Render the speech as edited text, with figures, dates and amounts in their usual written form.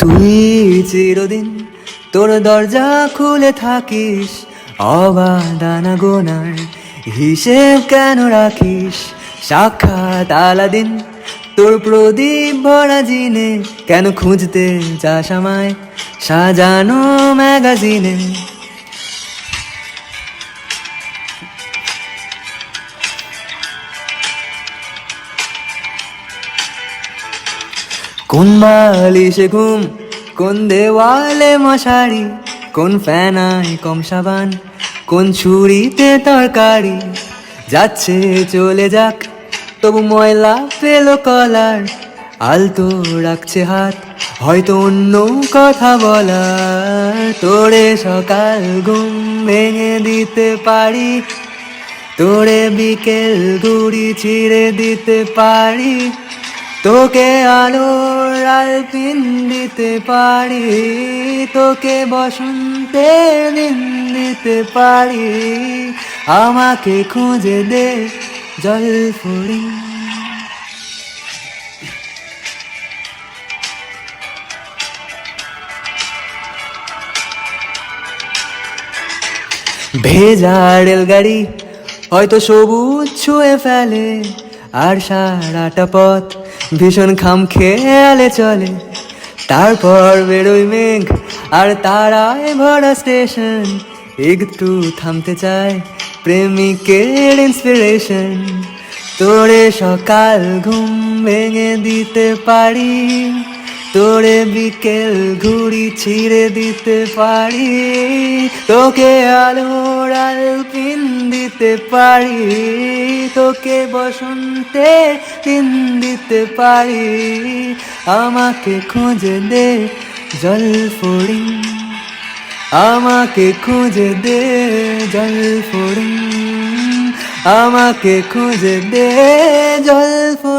তুই চিরদিন তোর দরজা খুলে থাকিস, অবাদানা গোনার হিসেব কেন রাখিস? সাক্ষাৎ আলাদিন তোর প্রদীপ ভরা জিনে, কেন খুঁজতে চাস আমায় সাজানো ম্যাগাজিনে? কোন বালিশে ঘুম, কোন দেওয়ালে মশারি, কোন ফ্যানায় কম সাবান, কোন ছুরিতে তরকারি? যাচ্ছে চলে যাক, তবু ময়লা পেল কলার, আলতো রাখছে হাত, হয়তো অন্য কথা বলার। তোরে সকাল ঘুম ভেঙে দিতে পারি, তোরে বিকেল ঘুড়ি ছিঁড়ে দিতে পারি, তোকে আলোর আলপিন দিতে পারি, তোকে বসন্তের দিন দিতে পারি। আমাকে খুঁজে দে জলফড়িং। ভেজা রেলগাড়ি হয়তো সবুজ ছুঁয়ে ফেলে, আর সারাটা পথ ভীষণ খাম খেয়ালে চলে। তারপর বেরোয় মেঘ আর তারায় ভরা স্টেশন, একটু থামতে চায় প্রেমিকের ইন্সপিরেশন। তোরে সকাল ঘুম ভেঙে দিতে পারি, তোরে বিকেল ঘুড়ি ছিঁড়ে দিতে পারি, তোকে আলোর আলপিন দিতে পারি, তোকে বসন্তে দিন দিতে পারি। আমাকে খুঁজে দে জলফড়িং, আমাকে খুঁজে দে জলফড়িং, আমাকে খুঁজে দে জলফড়িং।